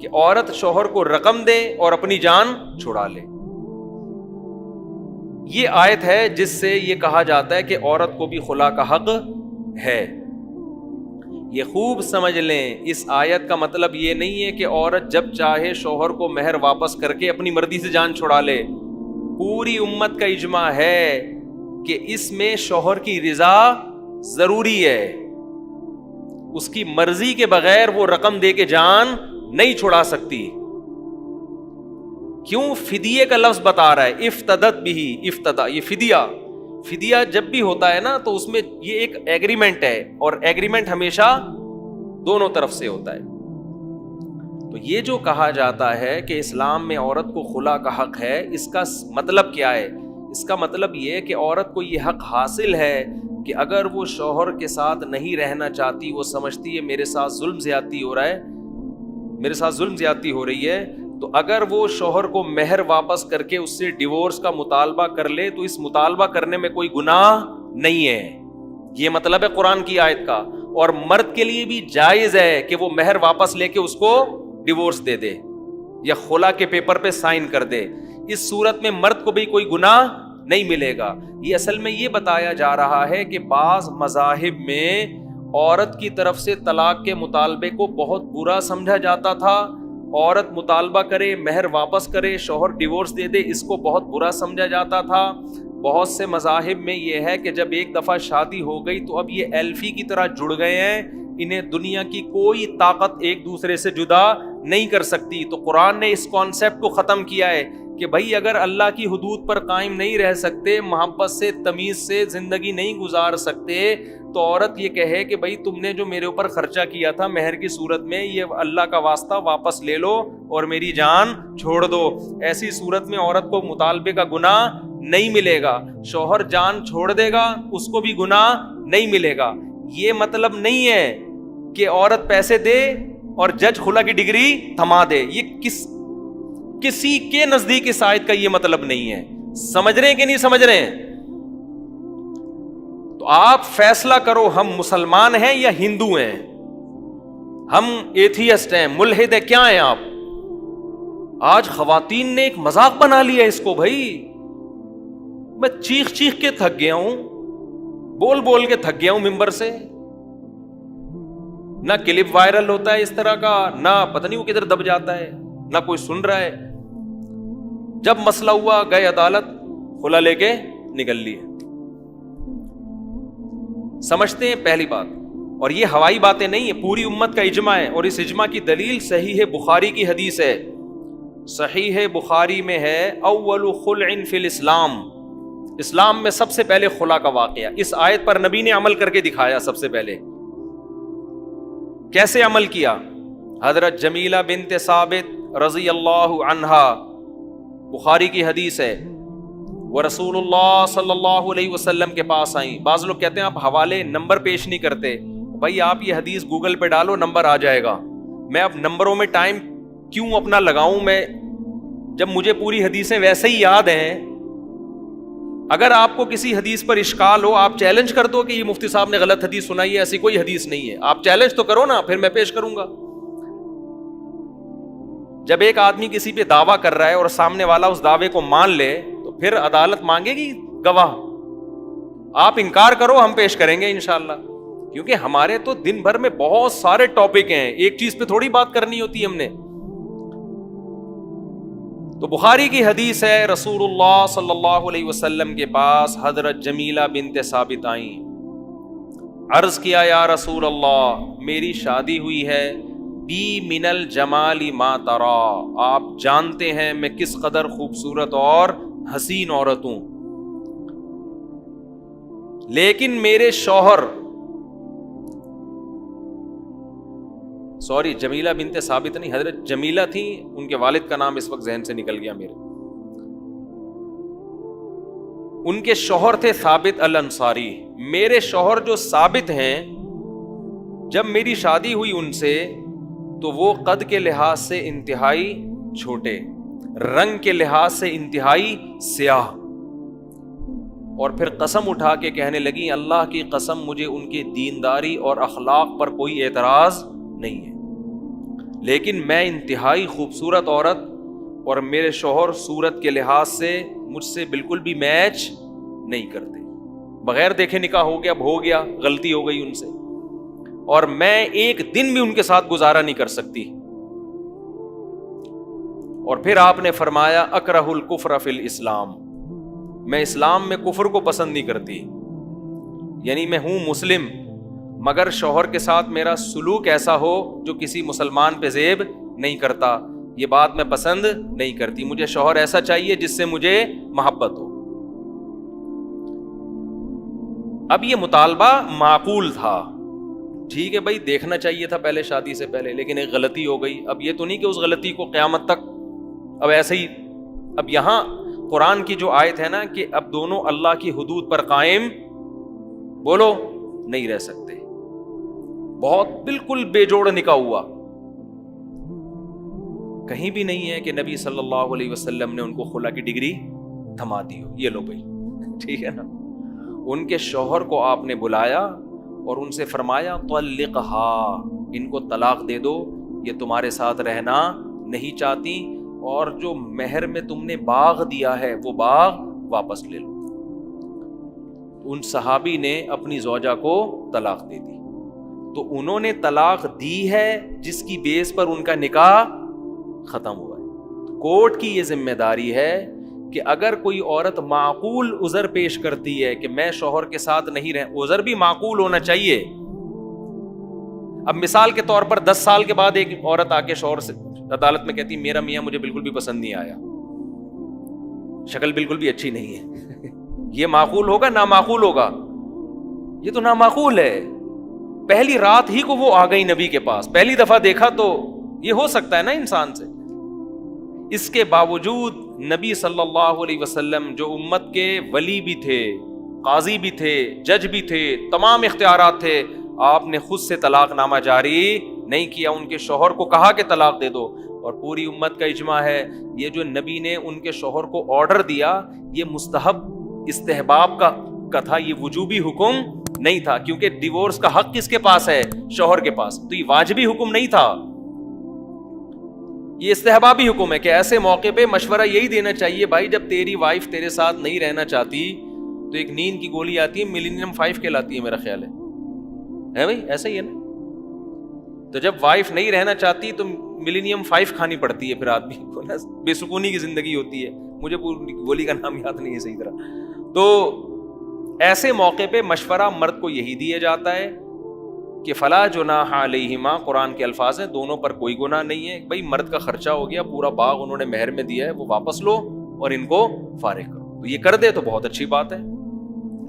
کہ عورت شوہر کو رقم دے اور اپنی جان چھڑا لے. یہ آیت ہے جس سے یہ کہا جاتا ہے کہ عورت کو بھی خلا کا حق ہے. یہ خوب سمجھ لیں, اس آیت کا مطلب یہ نہیں ہے کہ عورت جب چاہے شوہر کو مہر واپس کر کے اپنی مرضی سے جان چھڑا لے. پوری امت کا اجماع ہے کہ اس میں شوہر کی رضا ضروری ہے. اس کی مرضی کے بغیر وہ رقم دے کے جان نہیں چھڑا سکتی. کیوں؟ فدیے کا لفظ بتا رہا ہے, افتدت بھی, افتدا یہ فدیہ جب بھی ہوتا ہے نا تو اس میں یہ ایک ایگریمنٹ ہے, اور ایگریمنٹ ہمیشہ دونوں طرف سے ہوتا ہے. تو یہ جو کہا جاتا ہے کہ اسلام میں عورت کو خلا کا حق ہے, اس کا مطلب کیا ہے؟ اس کا مطلب یہ کہ عورت کو یہ حق حاصل ہے کہ اگر وہ شوہر کے ساتھ نہیں رہنا چاہتی, وہ سمجھتی ہے میرے ساتھ ظلم زیادتی ہو رہا ہے, میرے ساتھ ظلم زیادتی ہو رہی ہے, تو اگر وہ شوہر کو مہر واپس کر کے اس سے ڈیورس کا مطالبہ کر لے تو اس مطالبہ کرنے میں کوئی گناہ نہیں ہے. یہ مطلب ہے قرآن کی آیت کا. اور مرد کے لیے بھی جائز ہے کہ وہ مہر واپس لے کے اس کو ڈیورس دے دے یا خلا کے پیپر پہ سائن کر دے. اس صورت میں مرد کو بھی کوئی گناہ نہیں ملے گا. یہ اصل میں یہ بتایا جا رہا ہے کہ بعض مذاہب میں عورت کی طرف سے طلاق کے مطالبے کو بہت برا سمجھا جاتا تھا. عورت مطالبہ کرے, مہر واپس کرے, شوہر ڈیورس دے دے, اس کو بہت برا سمجھا جاتا تھا. بہت سے مذاہب میں یہ ہے کہ جب ایک دفعہ شادی ہو گئی تو اب یہ ایلفی کی طرح جڑ گئے ہیں, انہیں دنیا کی کوئی طاقت ایک دوسرے سے جدا نہیں کر سکتی. تو قرآن نے اس کانسیپٹ کو ختم کیا ہے کہ بھائی اگر اللہ کی حدود پر قائم نہیں رہ سکتے, محبت سے, تمیز سے زندگی نہیں گزار سکتے, تو عورت یہ کہے کہ بھائی تم نے جو میرے اوپر خرچہ کیا تھا مہر کی صورت میں, یہ اللہ کا واسطہ واپس لے لو اور میری جان چھوڑ دو. ایسی صورت میں عورت کو مطالبے کا گناہ نہیں ملے گا. شوہر جان چھوڑ دے گا, اس کو بھی گناہ نہیں ملے گا. یہ مطلب نہیں ہے کہ عورت پیسے دے اور جج خلا کی ڈگری تھما دے. یہ کسی کے نزدیک اس آیت کا یہ مطلب نہیں ہے. سمجھ رہے ہیں کہ نہیں سمجھ رہے ہیں؟ تو آپ فیصلہ کرو, ہم مسلمان ہیں یا ہندو ہیں, ہم ایتھیسٹ ہیں, ملحد ہیں, کیا ہیں آپ؟ آج خواتین نے ایک مذاق بنا لیا اس کو. بھائی میں چیخ کے تھک گیا ہوں, بول کے تھک گیا ہوں ممبر سے. نہ کلپ وائرل ہوتا ہے اس طرح کا, نہ پتہ نہیں وہ کدھر دب جاتا ہے, نہ کوئی سن رہا ہے. جب مسئلہ ہوا گئے عدالت, خلا لے کے نکل لیے. سمجھتے ہیں پہلی بات. اور یہ ہوائی باتیں نہیں ہیں, پوری امت کا اجماع ہے. اور اس اجماع کی دلیل صحیح بخاری کی حدیث ہے. صحیح بخاری میں ہے اول خلع فی الاسلام, اسلام میں سب سے پہلے خلا کا واقعہ. اس آیت پر نبی نے عمل کر کے دکھایا. سب سے پہلے کیسے عمل کیا؟ حضرت جمیلہ بنت ثابت رضی اللہ عنہا, بخاری کی حدیث ہے, وہ رسول اللہ صلی اللہ علیہ وسلم کے پاس آئیں. بعض لوگ کہتے ہیں آپ حوالے نمبر پیش نہیں کرتے. بھائی آپ یہ حدیث گوگل پہ ڈالو, نمبر آ جائے گا. میں اب نمبروں میں ٹائم کیوں اپنا لگاؤں میں, جب مجھے پوری حدیثیں ویسے ہی یاد ہیں. اگر آپ کو کسی حدیث پر اشکال ہو, آپ چیلنج کر دو کہ یہ مفتی صاحب نے غلط حدیث سنائی ہے, ایسی کوئی حدیث نہیں ہے. آپ چیلنج تو کرو نا, پھر میں پیش کروں گا. جب ایک آدمی کسی پہ دعویٰ کر رہا ہے اور سامنے والا اس دعوے کو مان لے تو پھر عدالت مانگے گی گواہ. آپ انکار کرو, ہم پیش کریں گے انشاءاللہ. کیونکہ ہمارے تو دن بھر میں بہت سارے ٹاپک ہیں, ایک چیز پہ تھوڑی بات کرنی ہوتی ہے ہم نے. تو بخاری کی حدیث ہے, رسول اللہ صلی اللہ علیہ وسلم کے پاس حضرت جمیلہ بنت ثابت آئیں. عرض کیا, یا رسول اللہ, میری شادی ہوئی ہے, بی من الجمال ما ترا, آپ جانتے ہیں میں کس قدر خوبصورت اور حسین عورت ہوں, لیکن میرے شوہر, سوری جمیلہ بنت ثابت نہیں, حضرت جمیلہ تھی, ان کے والد کا نام اس وقت ذہن سے نکل گیا میرے. ان کے شوہر تھے ثابت الانصاری. میرے شوہر جو ثابت ہیں, جب میری شادی ہوئی ان سے تو وہ قد کے لحاظ سے انتہائی چھوٹے, رنگ کے لحاظ سے انتہائی سیاہ, اور پھر قسم اٹھا کے کہنے لگی, اللہ کی قسم مجھے ان کی دینداری اور اخلاق پر کوئی اعتراض نہیں ہے, لیکن میں انتہائی خوبصورت عورت اور میرے شوہر صورت کے لحاظ سے مجھ سے بالکل بھی میچ نہیں کرتے، بغیر دیکھے نکاح ہو گیا، اب ہو گیا، غلطی ہو گئی ان سے، اور میں ایک دن بھی ان کے ساتھ گزارا نہیں کر سکتی۔ اور پھر آپ نے فرمایا اکرہ الکفر فی الاسلام، میں اسلام میں کفر کو پسند نہیں کرتی، یعنی میں ہوں مسلم مگر شوہر کے ساتھ میرا سلوک ایسا ہو جو کسی مسلمان پہ زیب نہیں کرتا، یہ بات میں پسند نہیں کرتی، مجھے شوہر ایسا چاہیے جس سے مجھے محبت ہو۔ اب یہ مطالبہ معقول تھا، ٹھیک ہے بھائی دیکھنا چاہیے تھا پہلے شادی سے پہلے، لیکن ایک غلطی ہو گئی، اب یہ تو نہیں کہ اس غلطی کو قیامت تک اب ایسے ہی، اب یہاں قرآن کی جو آیت ہے نا کہ اب دونوں اللہ کی حدود پر قائم بولو نہیں رہ سکتے، بہت بالکل بے جوڑ نکاح ہوا، کہیں بھی نہیں ہے کہ نبی صلی اللہ علیہ وسلم نے ان کو خلا کی ڈگری تھما دی ہو، یہ لو بھائی ٹھیک ہے نا، ان کے شوہر کو آپ نے بلایا اور ان سے فرمایا طلقھا، ان کو طلاق دے دو، یہ تمہارے ساتھ رہنا نہیں چاہتی، اور جو مہر میں تم نے باغ دیا ہے وہ باغ واپس لے لو۔ ان صحابی نے اپنی زوجہ کو طلاق دے دی، تو انہوں نے طلاق دی ہے جس کی بیس پر ان کا نکاح ختم ہوا ہے۔ کورٹ کی یہ ذمہ داری ہے کہ اگر کوئی عورت معقول عذر پیش کرتی ہے کہ میں شوہر کے ساتھ نہیں رہ، عذر بھی معقول ہونا چاہیے۔ اب مثال کے طور پر 10 سال کے بعد ایک عورت آ کے شوہر سے عدالت میں کہتی میرا میاں مجھے بالکل بھی پسند نہیں آیا، شکل بالکل بھی اچھی نہیں ہے، یہ معقول ہوگا نامعقول ہوگا؟ یہ تو نامعقول ہے۔ پہلی رات ہی کو وہ آ گئی نبی کے پاس، پہلی دفعہ دیکھا تو یہ ہو سکتا ہے نا انسان سے، اس کے باوجود نبی صلی اللہ علیہ وسلم جو امت کے ولی بھی تھے، قاضی بھی تھے، جج بھی تھے، تمام اختیارات تھے، آپ نے خود سے طلاق نامہ جاری نہیں کیا، ان کے شوہر کو کہا کہ طلاق دے دو، اور پوری امت کا اجماع ہے یہ جو نبی نے ان کے شوہر کو آرڈر دیا یہ مستحب استحباب کا تھا، یہ وجوبی حکم نہیں تھا، کیونکہ ڈیورس کا حق کس کے پاس ہے؟ شوہر کے پاس، تو یہ واجبی حکم نہیں تھا، یہ استحبابی حکم ہے کہ ایسے موقع پہ مشورہ یہی دینا چاہیے بھائی جب تیری وائف تیرے ساتھ نہیں رہنا چاہتی تو ایک نیند کی گولی آتی ہے ملینیم 5 کہلاتی ہے میرا خیال ہے بھائی ایسا ہی ہے نا، تو جب وائف نہیں رہنا چاہتی تو ملینیم 5 کھانی پڑتی ہے، پھر آدمی کو نا بے سکونی کی زندگی ہوتی ہے، مجھے پوری گولی کا نام یاد نہیں ہے صحیح طرح، تو ایسے موقع پہ مشورہ مرد کو یہی دیا جاتا ہے کہ فلا جناح علیہما، قرآن کے الفاظ ہیں دونوں پر کوئی گناہ نہیں ہے، بھائی مرد کا خرچہ ہو گیا، پورا باغ انہوں نے مہر میں دیا ہے وہ واپس لو اور ان کو فارغ کرو، تو یہ کر دے تو بہت اچھی بات ہے،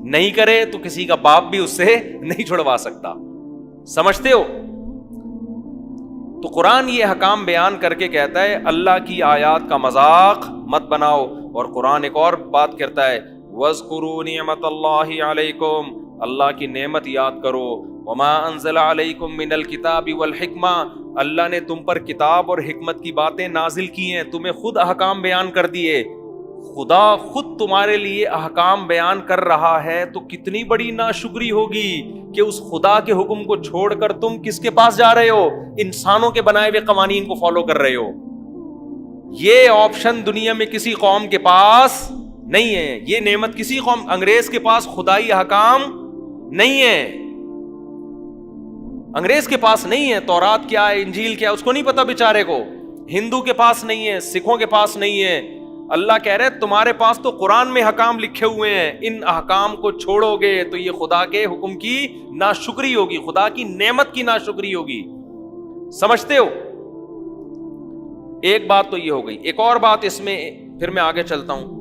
نہیں کرے تو کسی کا باپ بھی اس سے نہیں چھڑوا سکتا، سمجھتے ہو؟ تو قرآن یہ حکام بیان کر کے کہتا ہے اللہ کی آیات کا مذاق مت بناؤ، اور قرآن ایک اور بات کرتا ہے وَاذْكُرُوا نِعْمَةَ اللَّهِ عَلَيْكُمْ، اللہ کی نعمت یاد کرو، وَمَا أَنزَلَ عَلَيْكُمْ مِنَ الْكِتَابِ وَالْحِكْمَةِ، اللہ نے تم پر کتاب اور حکمت کی باتیں نازل کی ہیں، تمہیں خود احکام بیان کر دیے، خدا خود تمہارے لیے احکام بیان کر رہا ہے تو کتنی بڑی ناشکری ہوگی کہ اس خدا کے حکم کو چھوڑ کر تم کس کے پاس جا رہے ہو؟ انسانوں کے بنائے ہوئے قوانین کو فالو کر رہے ہو۔ یہ آپشن دنیا میں کسی قوم کے پاس نہیں ہے، یہ نعمت کسی قوم، انگریز کے پاس خدائی احکام نہیں ہے، انگریز کے پاس نہیں ہے، تورات کیا ہے انجیل کیا ہے اس کو نہیں پتا بیچارے کو، ہندو کے پاس نہیں ہے، سکھوں کے پاس نہیں ہے، اللہ کہہ رہے تمہارے پاس تو قرآن میں حکام لکھے ہوئے ہیں، ان احکام کو چھوڑو گے تو یہ خدا کے حکم کی ناشکری ہوگی، خدا کی نعمت کی ناشکری ہوگی، سمجھتے ہو؟ ایک بات تو یہ ہو گئی، ایک اور بات اس میں پھر میں آگے چلتا ہوں،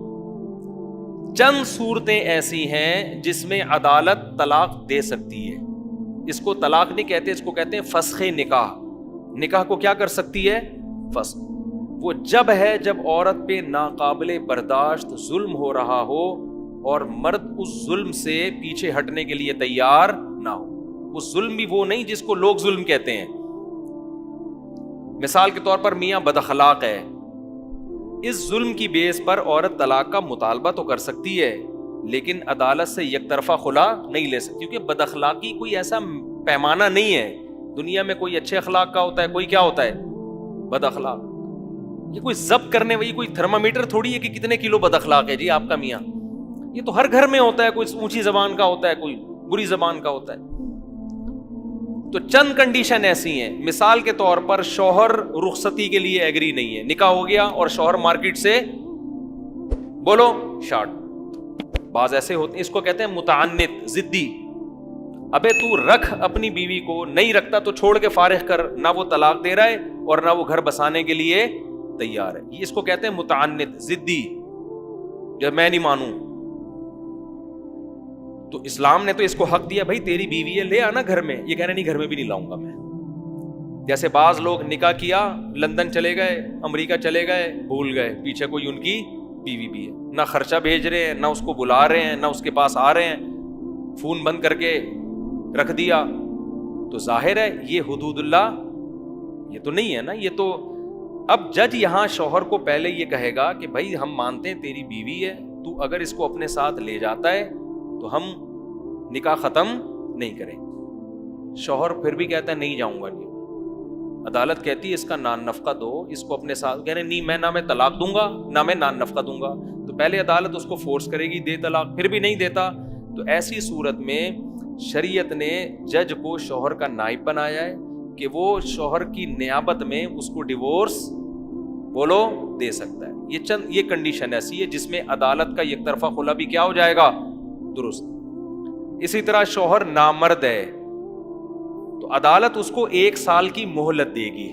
چند صورتیں ایسی ہیں جس میں عدالت طلاق دے سکتی ہے، اس کو طلاق نہیں کہتے، اس کو کہتے ہیں فسخ نکاح، نکاح کو کیا کر سکتی ہے؟ فسخ، وہ جب ہے جب عورت پہ ناقابل برداشت ظلم ہو رہا ہو اور مرد اس ظلم سے پیچھے ہٹنے کے لیے تیار نہ ہو، وہ ظلم بھی وہ نہیں جس کو لوگ ظلم کہتے ہیں، مثال کے طور پر میاں بد اخلاق ہے، اس ظلم کی بیس پر عورت طلاق کا مطالبہ تو کر سکتی ہے لیکن عدالت سے یک طرفہ خلا نہیں لے سکتی، کیونکہ بد اخلاقی کوئی ایسا پیمانہ نہیں ہے، دنیا میں کوئی اچھے اخلاق کا ہوتا ہے، کوئی کیا ہوتا ہے بد اخلاق. یہ کوئی ضبط کرنے والی کوئی تھرمامیٹر تھوڑی ہے کہ کتنے کلو بد اخلاق ہے جی آپ کا میاں. یہ تو ہر گھر میں ہوتا ہے, کوئی اونچی زبان کا ہوتا ہے, کوئی بری زبان کا ہوتا ہے. تو چند کنڈیشن ایسی ہیں, مثال کے طور پر شوہر رخصتی کے لیے ایگری نہیں ہے, نکاح ہو گیا اور شوہر مارکیٹ سے بولو شارٹ. بعض ایسے ہوتے ہیں, اس کو کہتے ہیں متعنت, ضدی. ابے تو رکھ اپنی بیوی کو, نہیں رکھتا تو چھوڑ کے فارغ کر. نہ وہ طلاق دے رہا ہے اور نہ وہ گھر بسانے کے لیے تیار ہے. یہ اس کو کہتے ہیں متعنت, ضدی, جب میں نہیں مانوں. تو اسلام نے تو اس کو حق دیا, بھائی تیری بیوی ہے لے آنا گھر میں. یہ کہہ رہے نہیں گھر میں بھی نہیں لاؤں گا میں. جیسے بعض لوگ نکاح کیا, لندن چلے گئے, امریکہ چلے گئے, بھول گئے پیچھے کوئی ان کی بیوی بھی ہے. نہ خرچہ بھیج رہے ہیں, نہ اس کو بلا رہے ہیں, نہ اس کے پاس آ رہے ہیں, فون بند کر کے رکھ دیا. تو ظاہر ہے یہ حدود اللہ یہ تو نہیں ہے نا. یہ تو اب جج یہاں شوہر کو پہلے یہ کہے گا کہ بھائی ہم مانتے ہیں تیری بیوی ہے, تو اگر اس کو اپنے ساتھ لے جاتا ہے تو ہم نکاح ختم نہیں کریں. شوہر پھر بھی کہتا ہے نہیں جاؤں گا. نہیں, عدالت کہتی ہے اس کا نان نفقہ دو, اس کو اپنے ساتھ. کہہ رہے نہیں, میں نہ میں طلاق دوں گا نہ میں نان نفقہ دوں گا. تو پہلے عدالت اس کو فورس کرے گی دے طلاق, پھر بھی نہیں دیتا. تو ایسی صورت میں شریعت نے جج کو شوہر کا نائب بنایا ہے کہ وہ شوہر کی نیابت میں اس کو ڈیورس بولو دے سکتا ہے. یہ کنڈیشن ایسی ہے جس میں عدالت کا یک طرفہ خلا بھی کیا ہو جائے گا, درست. اسی طرح شوہر نامرد ہے تو عدالت اس کو 1 سال کی مہلت دے گی.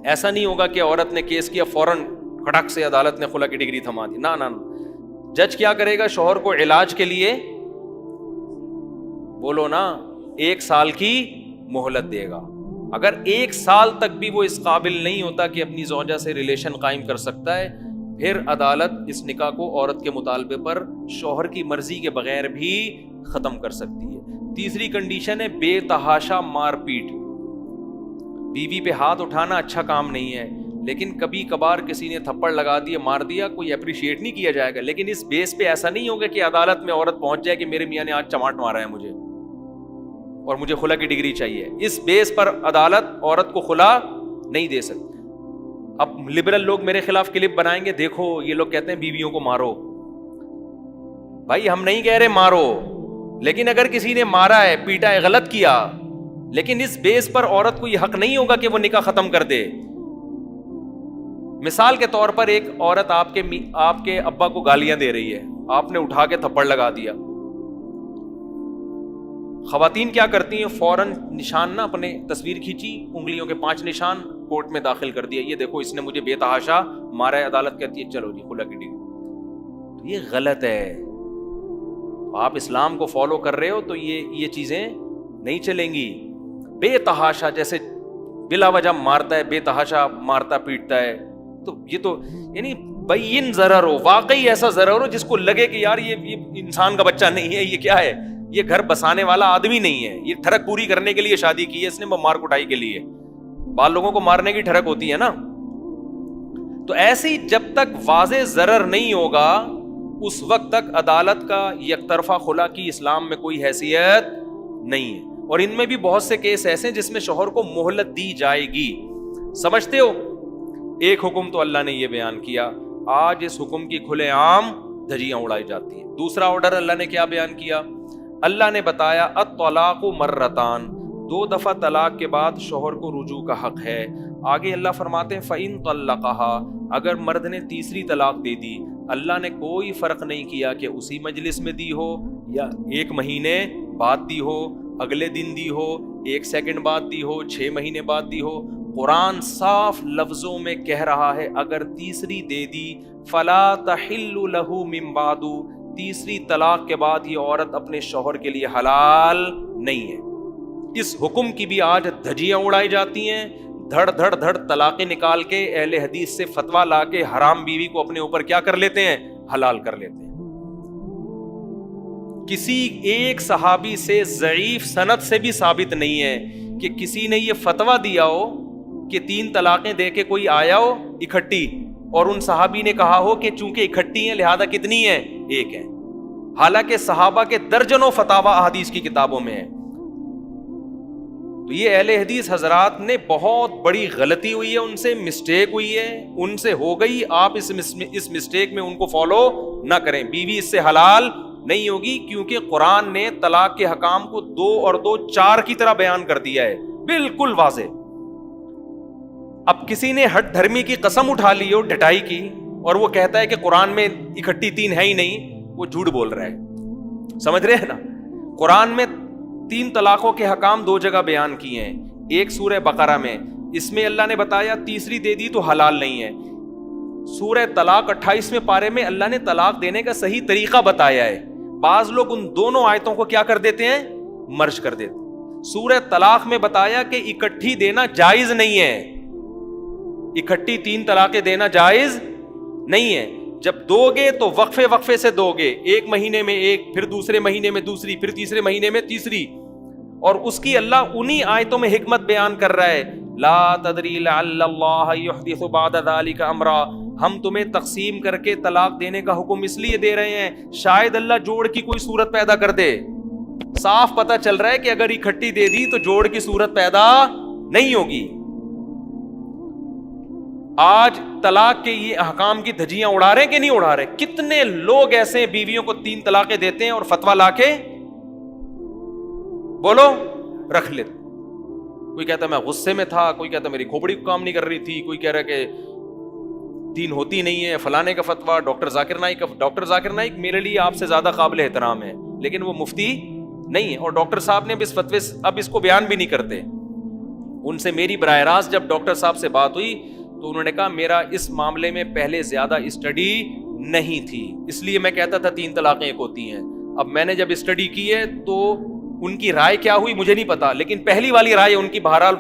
ایسا نہیں ہوگا کہ عورت نے کیس کیا فوراً کھڑک سے عدالت نے خلا کی ڈگری تھما دی. نہ جج کیا کرے گا, شوہر کو علاج کے لیے بولو نا 1 سال کی مہلت دے گا. اگر 1 سال تک بھی وہ اس قابل نہیں ہوتا کہ اپنی زوجہ سے ریلیشن قائم کر سکتا ہے, پھر عدالت اس نکاح کو عورت کے مطالبے پر شوہر کی مرضی کے بغیر بھی ختم کر سکتی ہے. تیسری کنڈیشن ہے بے تحاشا مار پیٹ. بیوی پہ ہاتھ اٹھانا اچھا کام نہیں ہے, لیکن کبھی کبھار کسی نے تھپڑ لگا دیا, مار دیا, کوئی اپریشیٹ نہیں کیا جائے گا. لیکن اس بیس پہ ایسا نہیں ہوگا کہ عدالت میں عورت پہنچ جائے کہ میرے میاں نے آج چماٹ مارا ہے مجھے اور مجھے خلا کی ڈگری چاہیے. اس بیس پر عدالت عورت کو خلا نہیں دے سکتی. اب لبرل لوگ میرے خلاف کلپ بنائیں گے, دیکھو یہ لوگ کہتے ہیں بیویوں کو مارو. بھائی ہم نہیں کہہ رہے مارو, لیکن اگر کسی نے مارا ہے, پیٹا ہے, غلط کیا, لیکن اس بیس پر عورت کو یہ حق نہیں ہوگا کہ وہ نکاح ختم کر دے. مثال کے طور پر ایک عورت آپ کے ابا کو گالیاں دے رہی ہے, آپ نے اٹھا کے تھپڑ لگا دیا. خواتین کیا کرتی ہیں, فوراً نشان نہ اپنے تصویر کھینچی, انگلیوں کے 5 نشان کورٹ میں داخل کر دیا, یہ دیکھو اس نے مجھے بے تحاشا مارا ہے. عدالت کہتی ہے چلو جی خلا کی ڈگری. تو یہ غلط ہے. آپ اسلام کو فالو کر رہے ہو تو یہ چیزیں نہیں چلیں گی. بے تحاشا جیسے بلا وجہ مارتا ہے, بے تحاشا مارتا پیٹتا ہے, تو یہ تو یعنی بین ضرر ہو, واقعی ایسا ضرر ہو جس کو لگے کہ یار یہ انسان کا بچہ نہیں ہے, یہ کیا ہے, یہ گھر بسانے والا آدمی نہیں ہے, یہ ٹھڑک پوری کرنے کے لیے شادی کی ہے اس نے, مار کٹائی کے لیے. بعض لوگوں کو مارنے کی ٹھڑک ہوتی ہے نا. تو ایسی جب تک واضح ضرر نہیں ہوگا اس وقت تک عدالت کا یک طرفہ خلا کی اسلام میں کوئی حیثیت نہیں ہے. اور ان میں بھی بہت سے کیس ایسے ہیں جس میں شوہر کو مہلت دی جائے گی. سمجھتے ہو, ایک حکم تو اللہ نے یہ بیان کیا, آج اس حکم کی کھلے عام دھجیاں اڑائی جاتی ہیں. دوسرا آرڈر اللہ نے کیا بیان کیا, اللہ نے بتایا الطلاق مرتان, 2 دفعہ طلاق کے بعد شوہر کو رجوع کا حق ہے. آگے اللہ فرماتے ہیں فَإِن طَلَّقَهَا, اگر مرد نے تیسری طلاق دے دی, اللہ نے کوئی فرق نہیں کیا کہ اسی مجلس میں دی ہو یا 1 مہینے بعد دی ہو, اگلے دن دی ہو, 1 سیکنڈ بعد دی ہو, 6 مہینے بعد دی ہو. قرآن صاف لفظوں میں کہہ رہا ہے اگر تیسری دے دی فَلَا تَحِلُّ لَهُ مِن بَعْدُ, تیسری طلاق کے بعد یہ عورت اپنے شوہر کے لیے حلال نہیں ہے. اس حکم کی بھی آج دھجیاں اڑائی جاتی ہیں, دھڑ دھڑ دھڑ طلاقیں نکال کے اہل حدیث سے فتویٰ لا کے حرام بیوی کو اپنے اوپر کیا کر لیتے ہیں, حلال کر لیتے ہیں. کسی ایک صحابی سے ضعیف سند سے بھی ثابت نہیں ہے کہ کسی نے یہ فتویٰ دیا ہو کہ 3 طلاقیں دے کے کوئی آیا ہو اکٹھی, اور ان صحابی نے کہا ہو کہ چونکہ اکٹھی ہیں لہذا کتنی ہیں, 1 ہے. حالانکہ صحابہ کے درجنوں فتاوی احادیث کی کتابوں میں ہے. تو یہ اہل حدیث حضرات نے بہت بڑی غلطی ہوئی ہے، ان سے مسٹیک ہوئی ہے، ان سے ہو گئی، آپ اس مسٹیک میں ان کو فالو نہ کریں. بیوی اس سے حلال نہیں ہوگی، کیونکہ قرآن نے طلاق کے حکام کو 2 اور 2 4 کی طرح بیان کر دیا ہے، بالکل واضح. اب کسی نے ہٹ دھرمی کی قسم اٹھا لی ہو ڈٹائی کی، اور وہ کہتا ہے کہ قرآن میں اکٹھی 3 ہے ہی نہیں، وہ جھوٹ بول رہا ہے. سمجھ رہے ہیں نا؟ قرآن میں 3 طلاقوں کے حکام 2 جگہ بیان کیے ہیں. ایک سورہ بقرہ میں، اس میں اللہ نے بتایا تیسری دے دی تو حلال نہیں ہے. سورہ طلاق 28ویں پارے میں اللہ نے طلاق دینے کا صحیح طریقہ بتایا ہے. بعض لوگ ان دونوں آیتوں کو کیا کر دیتے ہیں؟ مرج کر دیتے. سورہ طلاق میں بتایا کہ اکٹھی دینا جائز نہیں ہے، اکٹھی 3 طلاقیں دینا جائز نہیں ہے. جب دو گے تو وقفے سے دو گے، 1 مہینے میں 1، پھر دوسرے مہینے میں دوسری، پھر تیسرے مہینے میں تیسری. اور اس کی اللہ انہی آیتوں میں حکمت بیان کر رہا ہے، لا تدری لعل اللہ یحدث بعد ذلک امرا. ہم تمہیں تقسیم کر کے طلاق دینے کا حکم اس لیے دے رہے ہیں، شاید اللہ جوڑ کی کوئی صورت پیدا کر دے. صاف پتہ چل رہا ہے کہ اگر اکٹھی دے دی تو جوڑ کی صورت پیدا نہیں ہوگی. آج طلاق کے یہ احکام کی دھجیاں اڑا رہے کہ نہیں اڑا رہے؟ کتنے لوگ ایسے ہیں بیویوں کو 3 طلاقیں دیتے ہیں اور فتویٰ لا کے بولو رکھ لیتے. کوئی کہتا میں غصے میں تھا، کوئی کہتا میری کھوپڑی کام نہیں کر رہی تھی، کوئی کہہ رہا کہ 3 ہوتی نہیں ہے، فلانے کا فتویٰ. ڈاکٹر ذاکر نائک میرے لیے آپ سے زیادہ قابل احترام ہے، لیکن وہ مفتی نہیں ہے. اور ڈاکٹر صاحب نے اس فتوے اب اس کو بیان بھی نہیں کرتے. ان سے میری براہ راست جب ڈاکٹر صاحب سے بات ہوئی تو انہوں نے کہا میرا اس معاملے میں پہلے زیادہ اسٹڈی نہیں تھی، اس لیے میں کہتا تھا 3 طلاقیں ایک ہوتی ہیں. اب میں نے جب اسٹڈی کی ہے تو ان کی رائے کیا ہوئی مجھے نہیں پتا، لیکن پہلی والی رائے ان کی بہرحال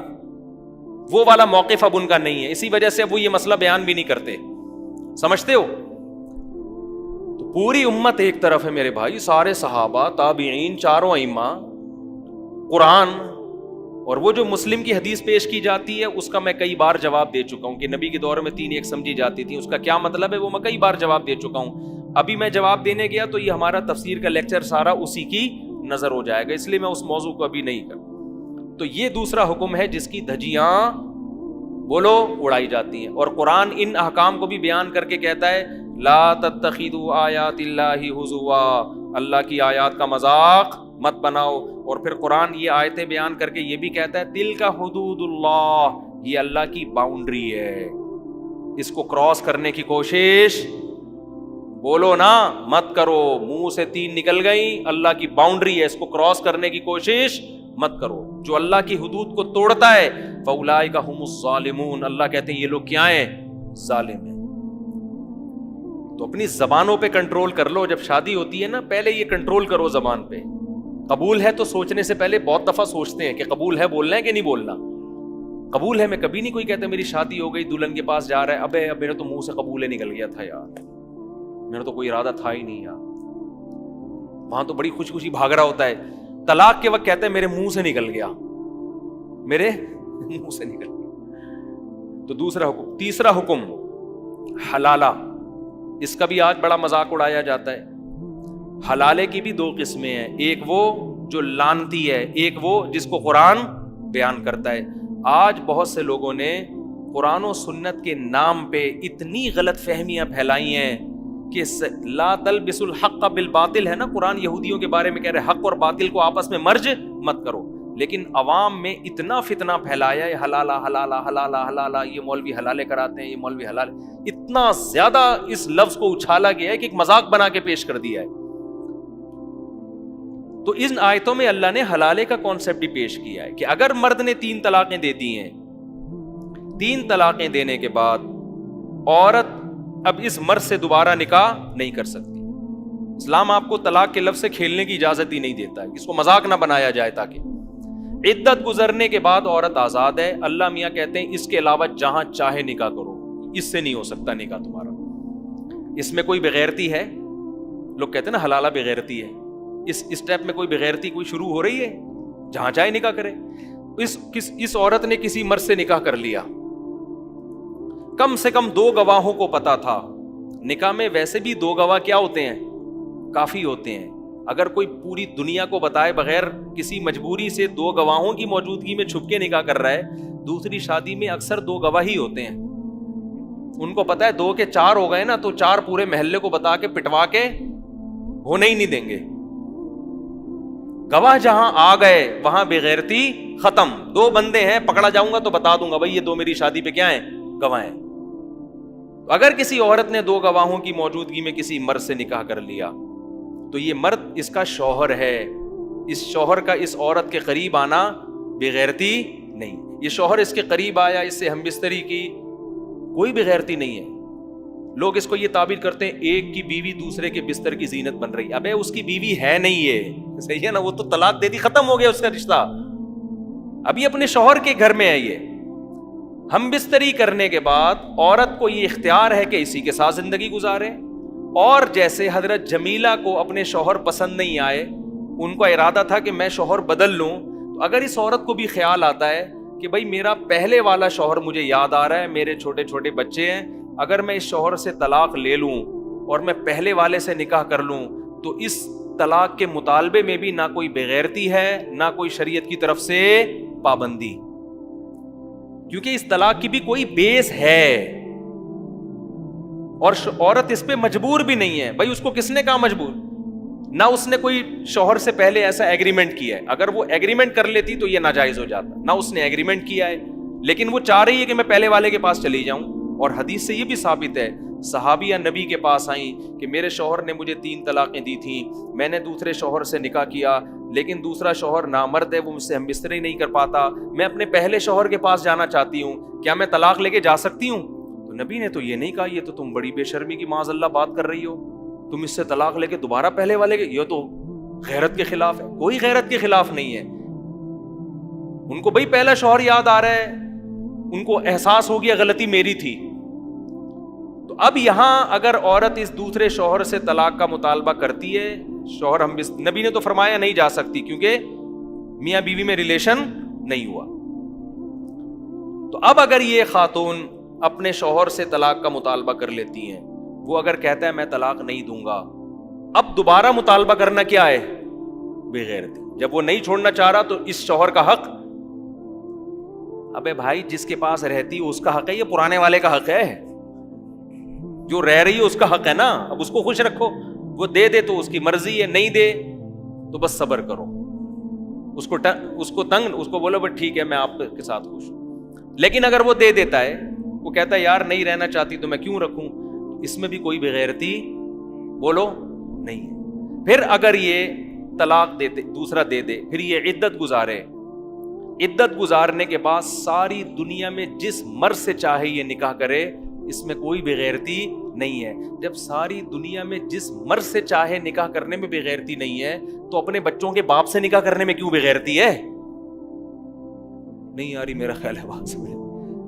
وہ والا موقف اب ان کا نہیں ہے، اسی وجہ سے اب وہ یہ مسئلہ بیان بھی نہیں کرتے. سمجھتے ہو؟ تو پوری امت ایک طرف ہے میرے بھائی، سارے صحابہ، تابعین، چاروں ائمہ، قرآن. اور وہ جو مسلم کی حدیث پیش کی جاتی ہے اس کا میں کئی بار جواب دے چکا ہوں کہ نبی کے دور میں 3 ایک سمجھی جاتی تھی، اس کا کیا مطلب ہے وہ میں کئی بار جواب دے چکا ہوں. ابھی میں جواب دینے گیا تو یہ ہمارا تفسیر کا لیکچر سارا اسی کی نظر ہو جائے گا، اس لیے میں اس موضوع کو ابھی نہیں کرتا. تو یہ دوسرا حکم ہے جس کی دھجیاں بولو اڑائی جاتی ہیں. اور قرآن ان احکام کو بھی بیان کر کے کہتا ہے لا تتخذوا آیات اللہ ہزوا، اللہ کی آیات کا مذاق مت بناؤ. اور پھر قرآن یہ آیتیں بیان کر کے یہ بھی کہتا ہے تلک حدود اللہ، یہ اللہ کی باؤنڈری ہے، اس کو کراس کرنے کی کوشش بولو نا مت کرو. منہ سے 3 نکل گئی، اللہ کی باؤنڈری ہے، اس کو کراس کرنے کی کوشش مت کرو. جو اللہ کی حدود کو توڑتا ہے فاولئک ھم الظالمون، اللہ کہتے ہیں یہ لوگ کیا ہیں؟ ظالم ہیں. تو اپنی زبانوں پہ کنٹرول کر لو. جب شادی ہوتی ہے نا پہلے یہ کنٹرول کرو زبان پہ. قبول ہے تو سوچنے سے پہلے بہت دفعہ سوچتے ہیں کہ قبول ہے بولنا ہے کہ نہیں بولنا. قبول ہے میں کبھی نہیں کوئی کہتا میری شادی ہو گئی، دلہن کے پاس جا رہا ہے، ابے میرے تو منہ سے قبول نکل گیا تھا یار، میرا تو کوئی ارادہ تھا ہی نہیں یار. وہاں تو بڑی خوشی خوشی بھاگ رہا ہوتا ہے، طلاق کے وقت کہتا ہے میرے منہ سے نکل گیا، میرے منہ سے نکل گیا. تو دوسرا حکم. تیسرا حکم حلالہ، اس کا بھی آج بڑا مذاق اڑایا جاتا ہے. حلالے کی بھی 2 قسمیں ہیں، ایک وہ جو لانتی ہے، ایک وہ جس کو قرآن بیان کرتا ہے. آج بہت سے لوگوں نے قرآن و سنت کے نام پہ اتنی غلط فہمیاں پھیلائی ہیں کہ لا تلبسوا الحق بالباطل ہے نا، قرآن یہودیوں کے بارے میں کہہ رہے حق اور باطل کو آپس میں مرج مت کرو. لیکن عوام میں اتنا فتنہ پھیلایا ہے حلالہ حلالہ حلالہ حلالہ، یہ مولوی حلالے کراتے ہیں، یہ مولوی حلال، اتنا زیادہ اس لفظ کو اچھالا گیا ہے کہ ایک مذاق بنا کے پیش کر دیا ہے. تو ان آیتوں میں اللہ نے حلالے کا کانسیپٹ بھی پیش کیا ہے کہ اگر مرد نے 3 طلاقیں دے دی ہیں، 3 طلاقیں دینے کے بعد عورت اب اس مرد سے دوبارہ نکاح نہیں کر سکتی. اسلام آپ کو طلاق کے لفظ سے کھیلنے کی اجازت ہی نہیں دیتا ہے، اس کو مذاق نہ بنایا جائے. تاکہ عدت گزرنے کے بعد عورت آزاد ہے. اللہ میاں کہتے ہیں اس کے علاوہ جہاں چاہے نکاح کرو، اس سے نہیں ہو سکتا نکاح تمہارا. اس میں کوئی بغیرتی ہے؟ لوگ کہتے ہیں نا حلالہ بغیرتی ہے. اس اسٹیپ میں کوئی بغیرتی کوئی شروع ہو رہی ہے؟ جہاں چاہے نکاح کرے. اس عورت نے کسی مرد سے نکاح کر لیا، کم سے کم 2 گواہوں کو پتا تھا. نکاح میں ویسے بھی 2 گواہ کیا ہوتے ہیں؟ کافی ہوتے ہیں. اگر کوئی پوری دنیا کو بتائے بغیر کسی مجبوری سے 2 گواہوں کی موجودگی میں چھپ کے نکاح کر رہا ہے، دوسری شادی میں اکثر 2 گواہ ہی ہوتے ہیں، ان کو پتا ہے 2 کے 4 ہو گئے نا تو 4 پورے محلے کو بتا کے پٹوا کے ہونے ہی نہیں دیں گے. گواہ جہاں آ گئے وہاں بغیرتی ختم. 2 بندے ہیں، پکڑا جاؤں گا تو بتا دوں گا بھائی یہ 2 میری شادی پہ کیا ہیں؟ گواہ ہیں. اگر کسی عورت نے 2 گواہوں کی موجودگی میں کسی مرد سے نکاح کر لیا تو یہ مرد اس کا شوہر ہے. اس شوہر کا اس عورت کے قریب آنا بغیرتی نہیں. یہ شوہر اس کے قریب آیا، اس سے ہم بستری کی، کوئی بغیرتی نہیں ہے. لوگ اس کو یہ تعبیر کرتے ہیں ایک کی بیوی دوسرے کے بستر کی زینت بن رہی. ابے اس کی بیوی ہے نہیں ہے، صحیح ہے نا، وہ تو طلاق دے دی، ختم ہو گیا اس کا رشتہ. ابھی اپنے شوہر کے گھر میں ہے. یہ ہم بستری کرنے کے بعد عورت کو یہ اختیار ہے کہ اسی کے ساتھ زندگی گزارے. اور جیسے حضرت جمیلہ کو اپنے شوہر پسند نہیں آئے، ان کا ارادہ تھا کہ میں شوہر بدل لوں، تو اگر اس عورت کو بھی خیال آتا ہے کہ بھائی میرا پہلے والا شوہر مجھے یاد آ رہا ہے، میرے چھوٹے چھوٹے بچے ہیں، اگر میں اس شوہر سے طلاق لے لوں اور میں پہلے والے سے نکاح کر لوں تو اس طلاق کے مطالبے میں بھی نہ کوئی بغیرتی ہے نہ کوئی شریعت کی طرف سے پابندی، کیونکہ اس طلاق کی بھی کوئی بیس ہے اور عورت اس پہ مجبور بھی نہیں ہے. بھائی اس کو کس نے کہا مجبور؟ نہ اس نے کوئی شوہر سے پہلے ایسا ایگریمنٹ کیا ہے. اگر وہ ایگریمنٹ کر لیتی تو یہ ناجائز ہو جاتا. نہ اس نے ایگریمنٹ کیا ہے، لیکن وہ چاہ رہی ہے کہ میں پہلے والے کے پاس چلی جاؤں. اور حدیث سے یہ بھی ثابت ہے، صحابیہ نبی کے پاس آئیں کہ میرے شوہر نے مجھے 3 طلاقیں دی تھیں، میں نے دوسرے شوہر سے نکاح کیا، لیکن دوسرا شوہر نامرد ہے، وہ مجھ سے ہم بستری نہیں کر پاتا، میں اپنے پہلے شوہر کے پاس جانا چاہتی ہوں، کیا میں طلاق لے کے جا سکتی ہوں؟ تو نبی نے تو یہ نہیں کہا، یہ تو تم بڑی بے شرمی کی معاذ اللہ بات کر رہی ہو، تم اس سے طلاق لے کے دوبارہ پہلے والے کے، یہ تو غیرت کے خلاف ہے. کوئی غیرت کے خلاف نہیں ہے. ان کو بھائی پہلا شوہر یاد آ رہا ہے، ان کو احساس ہو گیا غلطی میری تھی. تو اب یہاں اگر عورت اس دوسرے شوہر سے طلاق کا مطالبہ کرتی ہے، شوہر ہم نبی نے تو فرمایا نہیں جا سکتی کیونکہ میاں بیوی میں ریلیشن نہیں ہوا. تو اب اگر یہ خاتون اپنے شوہر سے طلاق کا مطالبہ کر لیتی ہیں، وہ اگر کہتا ہے میں طلاق نہیں دوں گا، اب دوبارہ مطالبہ کرنا کیا ہے؟ بغیرتی. جب وہ نہیں چھوڑنا چاہ رہا تو اس شوہر کا حق، ابے بھائی جس کے پاس رہتی ہے اس کا حق ہے، یہ پرانے والے کا حق ہے، جو رہ رہی ہے اس کا حق ہے نا. اب اس کو خوش رکھو، وہ دے دے تو اس کی مرضی ہے، نہیں دے تو بس صبر کرو. اس کو تنگ، اس کو بولو بس ٹھیک ہے میں آپ کے ساتھ خوش ہوں. لیکن اگر وہ دے دیتا ہے، وہ کہتا ہے یار نہیں رہنا چاہتی تو میں کیوں رکھوں، اس میں بھی کوئی بغیرتی بولو نہیں. پھر اگر یہ طلاق دیتے دوسرا دے دے، پھر یہ عدت گزارے، عدت گزارنے کے بعد ساری دنیا میں جس مرد سے چاہے یہ نکاح کرے، اس میں کوئی بغیرتی نہیں ہے. جب ساری دنیا میں جس مرد سے چاہے نکاح کرنے میں بغیرتی نہیں ہے تو اپنے بچوں کے باپ سے نکاح کرنے میں کیوں بغیرتی ہے؟ نہیں یاری میرا خیال ہے بات سمجھ.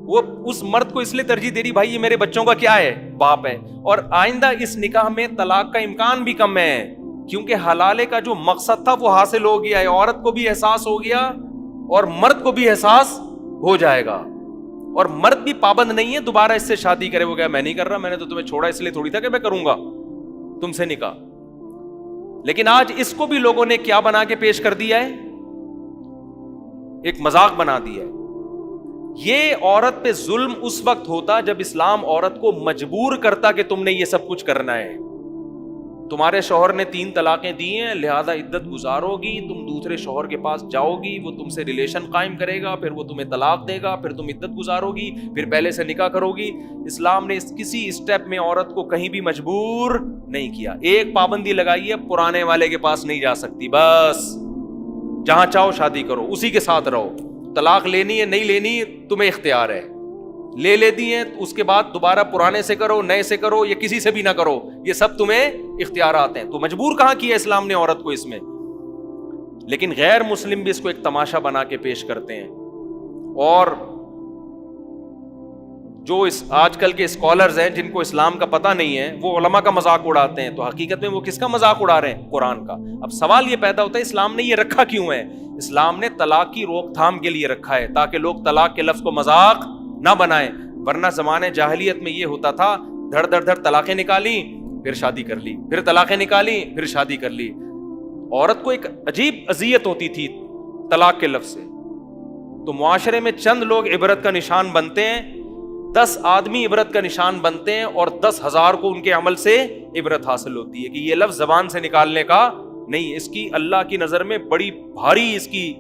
وہ اس مرد کو اس لیے ترجیح دے رہی بھائی یہ میرے بچوں کا کیا ہے؟ باپ ہے. اور آئندہ اس نکاح میں طلاق کا امکان بھی کم ہے کیونکہ حلالے کا جو مقصد تھا وہ حاصل ہو گیا ہے. عورت کو بھی احساس ہو گیا اور مرد کو بھی احساس ہو جائے گا. اور مرد بھی پابند نہیں ہے دوبارہ اس سے شادی کرے. وہ کہا میں نہیں کر رہا، میں نے تو تمہیں چھوڑا اس لیے تھوڑی تھا کہ میں کروں گا تم سے نکاح. لیکن آج اس کو بھی لوگوں نے کیا بنا کے پیش کر دیا ہے؟ ایک مذاق بنا دیا ہے. یہ عورت پہ ظلم اس وقت ہوتا جب اسلام عورت کو مجبور کرتا کہ تم نے یہ سب کچھ کرنا ہے. تمہارے شوہر نے 3 طلاقیں دی ہیں، لہذا عدت گزارو گی، تم دوسرے شوہر کے پاس جاؤ گی، وہ تم سے ریلیشن قائم کرے گا، پھر وہ تمہیں طلاق دے گا، پھر تم عدت گزارو گی، پھر پہلے سے نکاح کرو گی. اسلام نے کسی اسٹیپ میں عورت کو کہیں بھی مجبور نہیں کیا. ایک پابندی لگائی ہے، پرانے والے کے پاس نہیں جا سکتی، بس جہاں چاہو شادی کرو، اسی کے ساتھ رہو. طلاق لینی ہے نہیں لینی تمہیں اختیار ہے، لے لیتی ہیں اس کے بعد دوبارہ پرانے سے کرو، نئے سے کرو، یا کسی سے بھی نہ کرو، یہ سب تمہیں اختیارات ہیں. تو مجبور کہاں کیا اسلام نے عورت کو اس میں؟ لیکن غیر مسلم بھی اس کو ایک تماشا بنا کے پیش کرتے ہیں. اور جو اس آج کل کے اسکالرز ہیں جن کو اسلام کا پتہ نہیں ہے، وہ علماء کا مذاق اڑاتے ہیں. تو حقیقت میں وہ کس کا مذاق اڑا رہے ہیں؟ قرآن کا. اب سوال یہ پیدا ہوتا ہے اسلام نے یہ رکھا کیوں ہے؟ اسلام نے طلاق کی روک تھام کے لیے رکھا ہے تاکہ لوگ طلاق کے لفظ کو مذاق نہ بنائیں. ورنہ زمانے جاہلیت میں یہ ہوتا تھا، دھڑ دھڑ دھڑ طلاقیں نکالی پھر شادی کر لی، پھر طلاقیں نکالی پھر شادی کر لی. عورت کو ایک عجیب اذیت ہوتی تھی طلاق کے لفظ سے. تو معاشرے میں چند لوگ عبرت کا نشان بنتے ہیں, 10 آدمی عبرت کا نشان بنتے ہیں, اور 10,000 کو ان کے عمل سے عبرت حاصل ہوتی ہے کہ یہ لفظ زبان سے نکالنے کا نہیں, اس کی اللہ کی نظر میں بڑی بھاری اس کی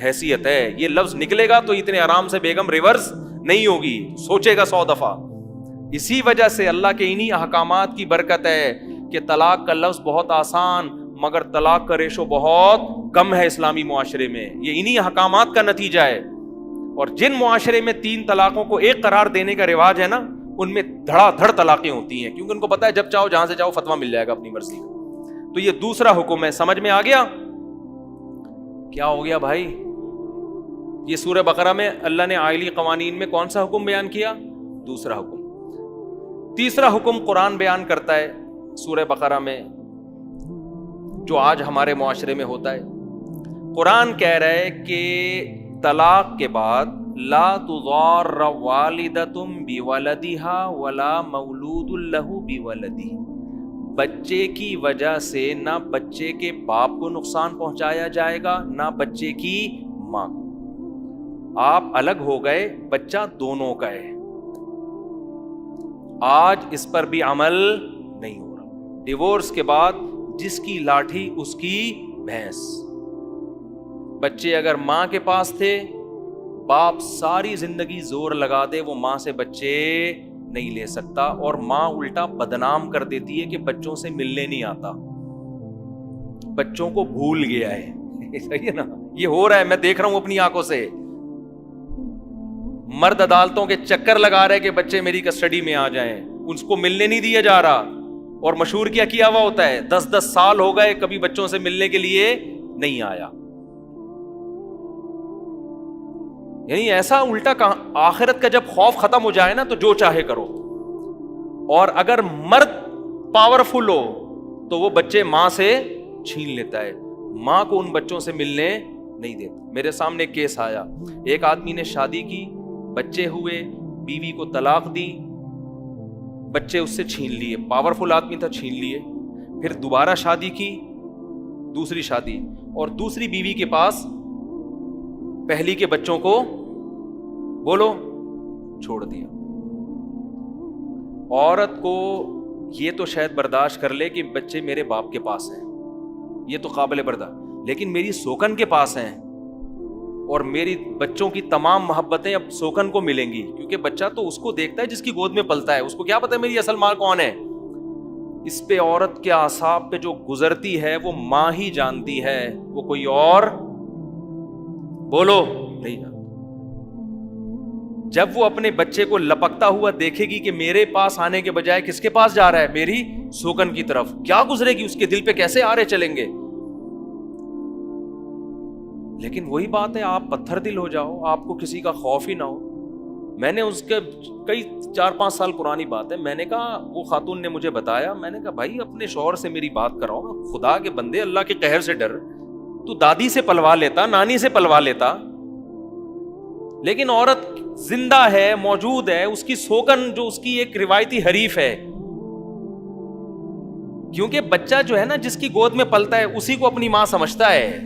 حیثیت ہے. یہ لفظ نکلے گا تو اتنے آرام سے بیگم ریورس نہیں ہوگی, سوچے گا 100 دفعہ. اسی وجہ سے اللہ کے انہی احکامات کی برکت ہے کہ طلاق کا لفظ بہت آسان, مگر طلاق کا ریشو بہت کم ہے اسلامی معاشرے میں. یہ انہی احکامات کا نتیجہ ہے. اور جن معاشرے میں 3 طلاقوں کو ایک قرار دینے کا رواج ہے نا, ان میں دھڑا دھڑ طلاقیں ہوتی ہیں, کیونکہ ان کو پتا ہے جب چاہو جہاں سے چاہو فتویٰ مل جائے گا اپنی مرضی کا. تو یہ دوسرا حکم ہے. سمجھ میں آ گیا کیا ہو گیا بھائی؟ یہ سورہ بقرہ میں اللہ نے عائلی قوانین میں کون سا حکم بیان کیا؟ دوسرا حکم. تیسرا حکم قرآن بیان کرتا ہے سورہ بقرہ میں, جو آج ہمارے معاشرے میں ہوتا ہے. قرآن کہہ رہا ہے کہ طلاق کے بعد لا تضار والدۃ بولدہا ولا مولود لہ بولدہ, بچے کی وجہ سے نہ بچے کے باپ کو نقصان پہنچایا جائے گا نہ بچے کی ماں کو. آپ الگ ہو گئے, بچہ دونوں کا ہے. آج اس پر بھی عمل نہیں ہو رہا. ڈیورس کے بعد جس کی لاٹھی اس کی بھینس. بچے اگر ماں کے پاس تھے, باپ ساری زندگی زور لگا دے وہ ماں سے بچے نہیں لے سکتا, اور ماں الٹا بدنام کر دیتی ہے کہ بچوں سے ملنے نہیں آتا, بچوں کو بھول گیا ہے. صحیح ہے نا, یہ ہو رہا ہے, میں دیکھ رہا ہوں اپنی آنکھوں سے. مرد عدالتوں کے چکر لگا رہے کہ بچے میری کسٹڈی میں آ جائیں, ان کو ملنے نہیں دیا جا رہا, اور مشہور کیا ہوا ہوتا ہے 10 سال ہو گئے کبھی بچوں سے ملنے کے لیے نہیں آیا. یعنی ایسا الٹا آخرت کا جب خوف ختم ہو جائے نا تو جو چاہے کرو. اور اگر مرد پاورفل ہو تو وہ بچے ماں سے چھین لیتا ہے, ماں کو ان بچوں سے ملنے نہیں دیتا. میرے سامنے ایک کیس آیا, ایک آدمی نے شادی کی, بچے ہوئے, بیوی کو طلاق دی, بچے اس سے چھین لیے, پاورفل آدمی تھا, چھین لیے. پھر دوبارہ شادی کی, دوسری شادی, اور دوسری بیوی کے پاس پہلی کے بچوں کو بولو چھوڑ دیا. عورت کو یہ تو شاید برداشت کر لے کہ بچے میرے باپ کے پاس ہیں, یہ تو قابل برداشت, لیکن میری سوکن کے پاس ہیں, اور میری بچوں کی تمام محبتیں اب سوکن کو ملیں گی, کیونکہ بچہ تو اس کو دیکھتا ہے جس کی گود میں پلتا ہے, اس کو کیا پتا ہے میری اصل ماں کون ہے. اس پہ عورت کے اعصاب پہ جو گزرتی ہے وہ ماں ہی جانتی ہے, وہ کوئی اور بولو نہیں جانتا. جب وہ اپنے بچے کو لپکتا ہوا دیکھے گی کہ میرے پاس آنے کے بجائے کس کے پاس جا رہا ہے, میری سوکن کی طرف, کیا گزرے گی اس کے دل پہ, کیسے آرے چلیں گے. لیکن وہی بات ہے, آپ پتھر دل ہو جاؤ, آپ کو کسی کا خوف ہی نہ ہو. میں نے اس کے کئی 4-5 سال پرانی بات ہے, میں نے کہا, وہ خاتون نے مجھے بتایا, میں نے کہا بھائی اپنے شوہر سے میری بات کراؤ, خدا کے بندے, اللہ کے قہر سے ڈر, تو دادی سے پلوا لیتا, نانی سے پلوا لیتا. لیکن عورت زندہ ہے, موجود ہے, اس کی سوکن جو اس کی ایک روایتی حریف ہے, کیونکہ بچہ جو ہے نا جس کی گود میں پلتا ہے اسی کو اپنی ماں سمجھتا ہے,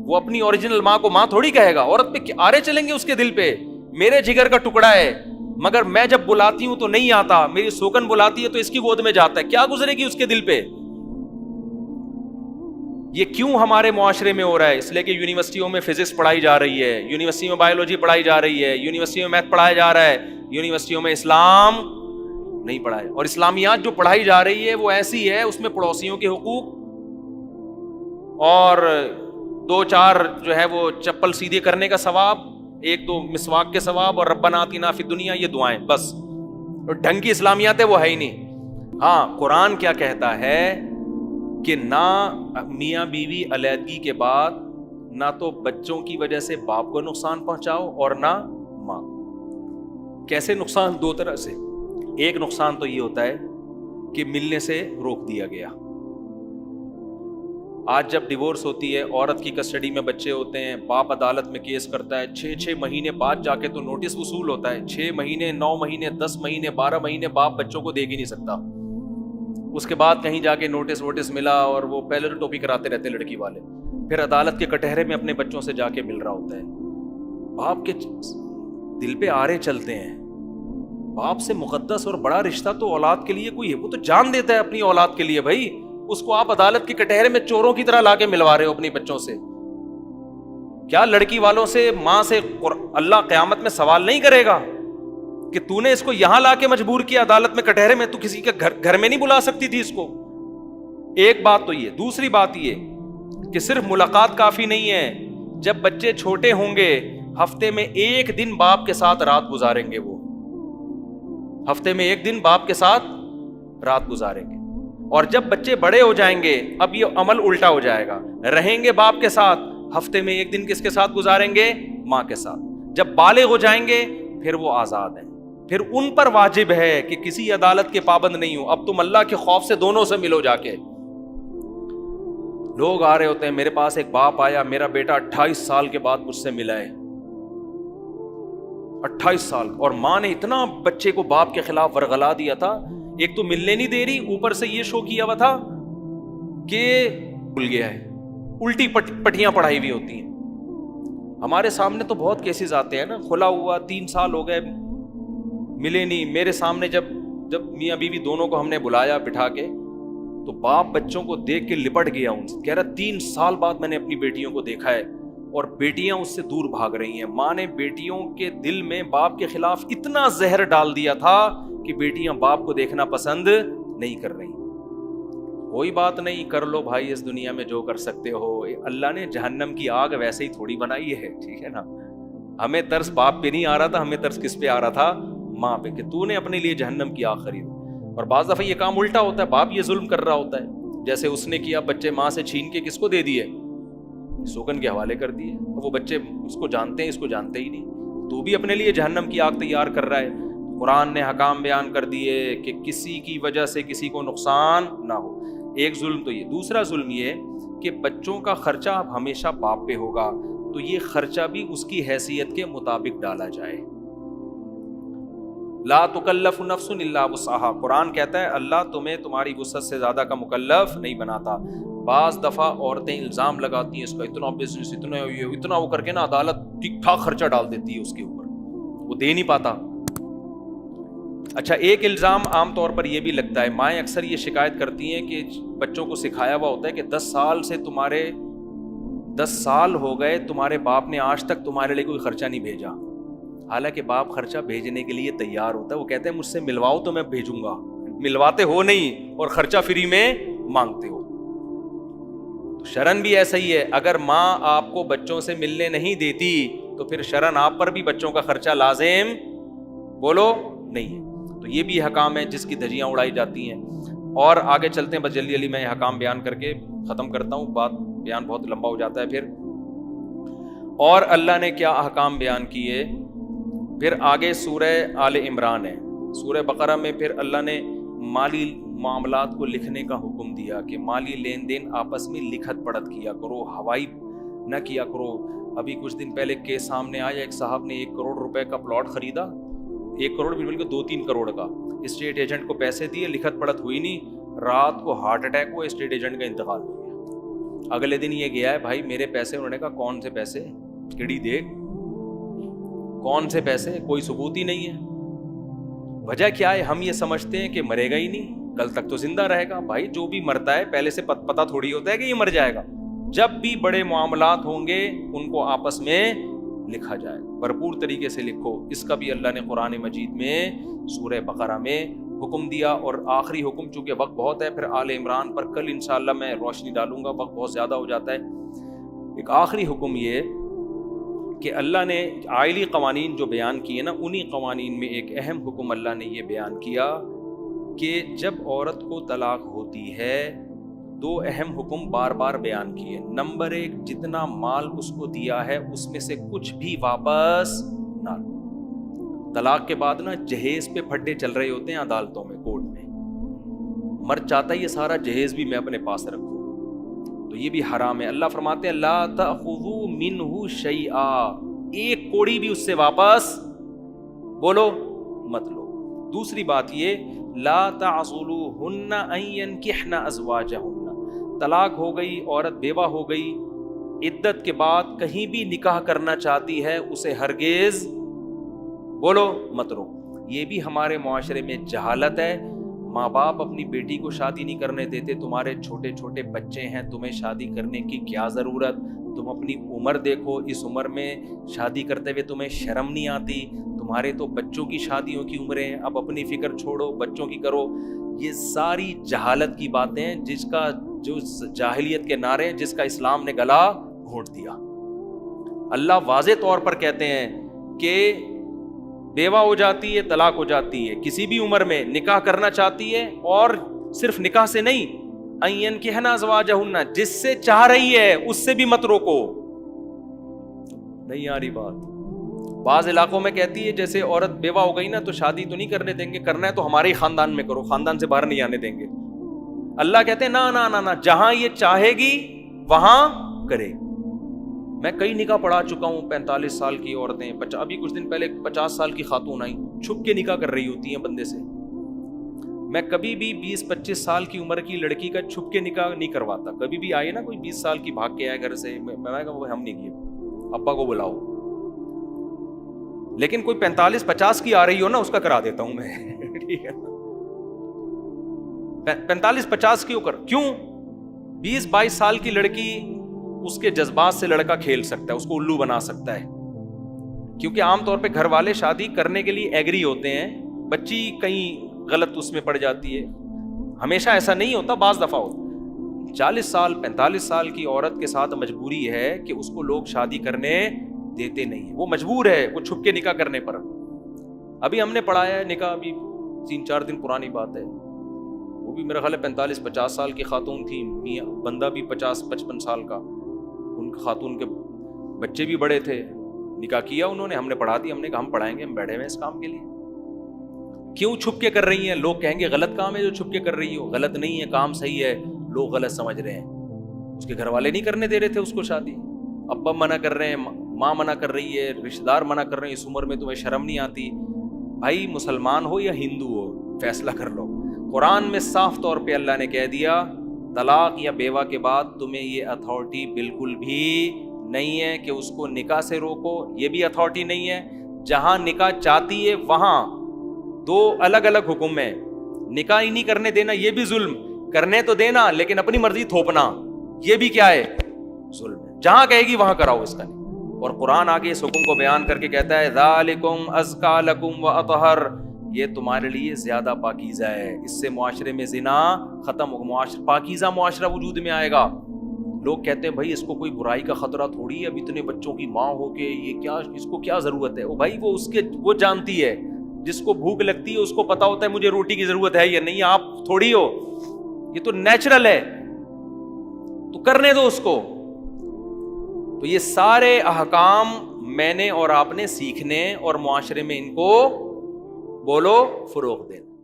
وہ اپنی اوریجنل ماں کو ماں تھوڑی کہے گا. عورت پہ آرے چلیں گے اس کے دل پہ, میرے جگر کا ٹکڑا ہے, مگر میں جب بلاتی ہوں تو نہیں آتا, میری سوکن بلاتی ہے تو اس کی گود میں جاتا ہے, کیا گزرے گی اس کے دل پہ. یہ کیوں ہمارے معاشرے میں ہو رہا ہے؟ اس لیے کہ یونیورسٹیوں میں فزکس پڑھائی جا رہی ہے, یونیورسٹی میں بایولوجی پڑھائی جا رہی ہے, یونیورسٹی میں میتھ پڑھایا جا رہا ہے, یونیورسٹیوں میں اسلام نہیں پڑھایا. اور اسلامیات جو پڑھائی جا رہی ہے وہ ایسی ہے, اس میں پڑوسیوں کے حقوق اور 2-4 جو ہے وہ چپل سیدھے کرنے کا ثواب, 1-2 مسواک کے ثواب, اور ربنا آتنا فی الدنیا, یہ دعائیں بس. اور ڈھنگ کی اسلامیات ہے وہ ہے ہی نہیں. ہاں, قرآن کیا کہتا ہے کہ نہ میاں بیوی علیحدگی کے بعد نہ تو بچوں کی وجہ سے باپ کو نقصان پہنچاؤ اور نہ ماں. کیسے نقصان؟ 2 طرح سے. ایک نقصان تو یہ ہوتا ہے کہ ملنے سے روک دیا گیا. آج جب ڈیورس ہوتی ہے, عورت کی کسٹڈی میں بچے ہوتے ہیں, باپ عدالت میں کیس کرتا ہے, 6 مہینے بعد جا کے تو نوٹس وصول ہوتا ہے. 6 مہینے, 9 مہینے, 10 مہینے, 12 مہینے باپ بچوں کو دیکھ ہی نہیں سکتا. اس کے بعد کہیں جا کے نوٹس ملا اور وہ پہلے تو ٹوپی کراتے رہتے لڑکی والے، پھر عدالت کے کٹہرے میں اپنے بچوں سے جا کے مل رہا ہوتا ہے. باپ کے دل پہ آرے چلتے ہیں. باپ سے مقدس اور بڑا رشتہ تو اولاد کے لیے کوئی ہے، وہ تو جان دیتا ہے اپنی اولاد کے لیے. بھائی اس کو آپ عدالت کے کٹہرے میں چوروں کی طرح لا کے ملوا رہے ہو اپنی بچوں سے. کیا لڑکی والوں سے، ماں سے اللہ قیامت میں سوال نہیں کرے گا کہ تو نے اس کو یہاں لا کے مجبور کیا عدالت میں کٹہرے میں؟ تو کسی کے گھر میں نہیں بلا سکتی تھی اس کو؟ ایک بات تو یہ. دوسری بات یہ کہ صرف ملاقات کافی نہیں ہے. جب بچے چھوٹے ہوں گے ہفتے میں ایک دن باپ کے ساتھ رات گزاریں گے. وہ ہفتے میں ایک دن باپ کے ساتھ رات گزاریں گے. اور جب بچے بڑے ہو جائیں گے اب یہ عمل الٹا ہو جائے گا. رہیں گے باپ کے ساتھ، ہفتے میں ایک دن کس کے ساتھ گزاریں گے؟ ماں کے ساتھ. جب بالغ ہو جائیں گے پھر وہ آزاد ہیں، پھر ان پر واجب ہے کہ کسی عدالت کے پابند نہیں ہو. اب تم اللہ کے خوف سے دونوں سے ملو جا کے. لوگ آ رہے ہوتے ہیں، میرے پاس ایک باپ آیا، میرا بیٹا 28 سال کے بعد مجھ سے ملا ہے. 28 سال، اور ماں نے اتنا بچے کو باپ کے خلاف ورغلا دیا تھا. ایک تو ملنے نہیں دے رہی، اوپر سے یہ شو کیا ہوا تھا کہ بھول گیا ہے. الٹی پٹیاں پڑھائی ہوئی ہوتی ہیں. ہمارے سامنے تو بہت کیسز آتے ہیں نا، کھلا ہوا 3 سال ہو گئے ملے نہیں. میرے سامنے جب میاں بیوی دونوں کو ہم نے بلایا بٹھا کے تو باپ بچوں کو دیکھ کے لپٹ گیا ان سے. کہہ رہا 3 سال بعد میں نے اپنی بیٹیوں کو دیکھا ہے اور بیٹیاں اس سے دور بھاگ رہی ہیں. ماں نے بیٹیوں کے دل میں باپ کے خلاف اتنا زہر ڈال دیا تھا کہ بیٹیاں باپ کو دیکھنا پسند نہیں کر رہی. کوئی بات نہیں، کر لو بھائی اس دنیا میں جو کر سکتے ہو. اللہ نے جہنم کی آگ ویسے ہی تھوڑی بنائی ہے، ٹھیک ہے نا. ہمیں ترس باپ پہ نہیں آ رہا تھا، ہمیں ترس کس پہ آ رہا تھا؟ ماں پہ، کہ تو نے اپنے لیے جہنم کی آگ خرید. اور بعض دفعہ یہ کام الٹا ہوتا ہے، باپ یہ ظلم کر رہا ہوتا ہے. جیسے اس نے کیا، بچے ماں سے چھین کے کس کو دے دیے؟ سوگن کے حوالے کر دیے. وہ بچے اس کو جانتے ہیں، اس کو جانتے ہی نہیں. تو بھی اپنے لیے جہنم کی آگ تیار کر رہا ہے. قرآن نے حکام بیان کر دیے کہ کسی کی وجہ سے کسی کو نقصان نہ ہو. ایک ظلم تو یہ. دوسرا ظلم یہ کہ بچوں کا خرچہ اب ہمیشہ باپ پہ ہوگا، تو یہ خرچہ بھی اس کی حیثیت کے مطابق ڈالا جائے. لا تکلف نفس الا وسعها. قرآن کہتا ہے اللہ تمہیں تمہاری وسعت سے زیادہ کا مکلف نہیں بناتا. بعض دفعہ عورتیں الزام لگاتی ہیں اس کا اتنا بزنس، اتنا وہ کر کے نا عدالت ٹھیک ٹھاک خرچہ ڈال دیتی ہے اس کے اوپر، وہ دے نہیں پاتا. اچھا، ایک الزام عام طور پر یہ بھی لگتا ہے، مائیں اکثر یہ شکایت کرتی ہیں کہ بچوں کو سکھایا ہوا ہوتا ہے کہ 10 سال ہو گئے تمہارے باپ نے آج تک تمہارے لیے کوئی خرچہ نہیں بھیجا. حالانکہ باپ خرچہ بھیجنے کے لیے تیار ہوتا ہے. وہ کہتے ہیں مجھ سے ملواؤ تو میں بھیجوں گا. ملواتے ہو نہیں اور خرچہ فری میں مانگتے ہو. تو شرن بھی ایسا ہی ہے. اگر ماں آپ کو بچوں سے ملنے نہیں دیتی تو پھر شرن آپ پر بھی بچوں کا خرچہ لازم بولو نہیں ہے. تو یہ بھی حکام ہے جس کی دھجیاں اڑائی جاتی ہیں. اور آگے چلتے ہیں، بس جلدی جلدی میں حکام بیان کر کے ختم کرتا ہوں، بات بیان بہت لمبا ہو جاتا ہے پھر. اور اللہ نے کیا احکام بیان کیے؟ پھر آگے سورہ آل عمران ہے. سورہ بقرہ میں پھر اللہ نے مالی معاملات کو لکھنے کا حکم دیا کہ مالی لین دین آپس میں لکھت پڑھت کیا کرو، ہوائی نہ کیا کرو. ابھی کچھ دن پہلے کیس سامنے آیا، ایک صاحب نے 1 کروڑ روپے کا پلاٹ خریدا، 1 کروڑ بھی بلکہ 2-3 کروڑ کا. اسٹیٹ ایجنٹ کو پیسے دیے، لکھت پڑھت ہوئی نہیں، رات کو ہارٹ اٹیک ہوا، اسٹیٹ ایجنٹ کا انتقال ہو گیا. اگلے دن یہ گیا ہے بھائی میرے پیسے. انہوں نے کہا کون سے پیسے؟ کڑی دیکھ کون سے پیسے؟ کوئی ثبوت ہی نہیں ہے. وجہ کیا ہے؟ ہم یہ سمجھتے ہیں کہ مرے گا ہی نہیں، کل تک تو زندہ رہے گا. بھائی جو بھی مرتا ہے پہلے سے پتہ تھوڑی ہوتا ہے کہ یہ مر جائے گا. جب بھی بڑے معاملات ہوں گے ان کو آپس میں لکھا جائے، بھرپور طریقے سے لکھو. اس کا بھی اللہ نے قرآن مجید میں سورہ بقرہ میں حکم دیا. اور آخری حکم، چونکہ وقت بہت ہے، پھر آل عمران پر کل انشاءاللہ میں روشنی ڈالوں گا، وقت بہت زیادہ ہو جاتا ہے. ایک آخری حکم یہ کہ اللہ نے عائلی قوانین جو بیان کیے نا، انہی قوانین میں ایک اہم حکم اللہ نے یہ بیان کیا کہ جب عورت کو طلاق ہوتی ہے 2 اہم حکم بار بار بیان کیے. نمبر 1، جتنا مال اس کو دیا ہے اس میں سے کچھ بھی واپس نہ لو. طلاق کے بعد نا جہیز پہ پھڈے چل رہے ہوتے ہیں عدالتوں میں، کورٹ میں. مرد چاہتا ہے یہ سارا جہیز بھی میں اپنے پاس رکھوں، تو یہ بھی حرام ہے. اللہ فرماتے ہیں لا تأخذوا منہ شیئا، 1 کوڑی بھی اس سے واپس بولو مت لو. دوسری بات یہ لا تعضلوہن ان ینکحن ازواجہن، طلاق ہو گئی، عورت بیوہ ہو گئی، عدت کے بعد کہیں بھی نکاح کرنا چاہتی ہے، اسے ہرگز بولو مت رو۔ یہ بھی ہمارے معاشرے میں جہالت ہے۔ ماں باپ اپنی بیٹی کو شادی نہیں کرنے دیتے، تمہارے چھوٹے چھوٹے بچے ہیں، تمہیں شادی کرنے کی کیا ضرورت؟ تم اپنی عمر دیکھو، اس عمر میں شادی کرتے ہوئے تمہیں شرم نہیں آتی؟ تمہارے تو بچوں کی شادیوں کی عمریں، اب اپنی فکر چھوڑو، بچوں کی کرو۔ یہ ساری جہالت کی باتیں ہیں، جس کا جو جاہلیت کے نعرے، جس کا اسلام نے گلا گھونٹ دیا۔ اللہ واضح طور پر کہتے ہیں کہ بیوہ ہو جاتی ہے، طلاق ہو جاتی ہے، کسی بھی عمر میں نکاح کرنا چاہتی ہے، اور صرف نکاح سے نہیں، ان ینکحن ازواجہن، جس سے چاہ رہی ہے اس سے بھی مت روکو۔ نہیں آ رہی بات؟ بعض علاقوں میں کہتی ہے جیسے عورت بیوہ ہو گئی نا تو شادی تو نہیں کرنے دیں گے، کرنا ہے تو ہمارے ہی خاندان میں کرو، خاندان سے باہر نہیں آنے دیں گے۔ اللہ کہتے ہیں نا نا نا نا، جہاں یہ چاہے گی وہاں کرے۔ میں کئی نکاح پڑھا چکا ہوں، 45 سال کی عورتیں، ابھی کچھ دن پہلے 50 سال کی خاتون آئی، چھپ کے نکاح کر رہی ہوتی ہیں بندے سے۔ میں کبھی بھی 20-25 سال کی عمر کی لڑکی کا چھپ کے نکاح نہیں کرواتا۔ کبھی بھی آئے نا کوئی 20 سال کی بھاگ کے آئے گھر سے، میں کہا ہم نہیں کیے، ابا کو بلاؤ۔ لیکن کوئی 45-50 کی آ رہی ہو نا، اس کا کرا دیتا ہوں میں، ٹھیک ہے؟ 45-50 کی ہو کر کیوں؟ 20-22 سال کی لڑکی، اس کے جذبات سے لڑکا کھیل سکتا ہے، اس کو الو بنا سکتا ہے، کیونکہ عام طور پہ گھر والے شادی کرنے کے لیے ایگری ہوتے ہیں، بچی کہیں غلط اس میں پڑ جاتی ہے، ہمیشہ ایسا نہیں ہوتا، بعض دفعہ ہوتا۔ 40 سال 45 سال کی عورت کے ساتھ مجبوری ہے کہ اس کو لوگ شادی کرنے دیتے نہیں، وہ مجبور ہے، وہ چھپ کے نکاح کرنے پر۔ ابھی ہم نے پڑھایا ہے نکاح، ابھی 3-4 دن پرانی بات ہے، وہ بھی میرا خیال ہے 45-50 سال کی خاتون تھی، میاں بندہ بھی 50-55 سال کا، ان خاتون کے بچے بھی بڑے تھے، نکاح کیا انہوں نے، ہم نے پڑھا دیا، ہم نے کہا ہم پڑھائیں گے، ہم بیٹھے ہوئے اس کام کے لیے۔ کیوں چھپ کے کر رہی ہیں؟ لوگ کہیں گے غلط کام ہے جو چھپ کے کر رہی ہو، غلط نہیں ہے، کام صحیح ہے، لوگ غلط سمجھ رہے ہیں۔ اس کے گھر والے نہیں کرنے دے رہے تھے اس کو شادی، ابا منع کر رہے ہیں، ماں منع کر رہی ہے، رشتہ دار منع کر رہے ہیں، اس عمر میں تمہیں شرم نہیں آتی؟ بھائی مسلمان ہو یا ہندو ہو، فیصلہ کر لو۔ قرآن میں صاف طور پہ اللہ نے کہہ دیا طلاق یا بیوہ کے بعد تمہیں یہ اتھارٹی بالکل بھی نہیں ہے کہ اس کو نکاح سے روکو، یہ بھی اتھارٹی نہیں ہے۔ جہاں نکاح چاہتی ہے وہاں 2 الگ الگ حکم ہیں۔ نکاح ہی نہیں کرنے دینا یہ بھی ظلم، کرنے تو دینا لیکن اپنی مرضی تھوپنا یہ بھی کیا ہے؟ ظلم ہے۔ جہاں کہے گی وہاں کراؤ اس کا نہیں۔ اور قرآن آگے اس حکم کو بیان کر کے کہتا ہے ذالکم ازکا لکم واطہر، یہ تمہارے لیے زیادہ پاکیزہ ہے، اس سے معاشرے میں زنا ختم ہو، پاکیزہ معاشرہ وجود میں آئے گا۔ لوگ کہتے ہیں بھائی اس کو کوئی برائی کا خطرہ تھوڑی ہے، اب اتنے بچوں کی ماں ہو کے یہ کیا، اس کو کیا ضرورت ہے؟ او بھائی وہ جانتی ہے، جس کو بھوک لگتی ہے اس کو پتا ہوتا ہے مجھے روٹی کی ضرورت ہے یا نہیں، آپ تھوڑی ہو، یہ تو نیچرل ہے، تو کرنے دو اس کو۔ تو یہ سارے احکام میں نے اور آپ نے سیکھنے اور معاشرے میں ان کو بولو فروغ دینا۔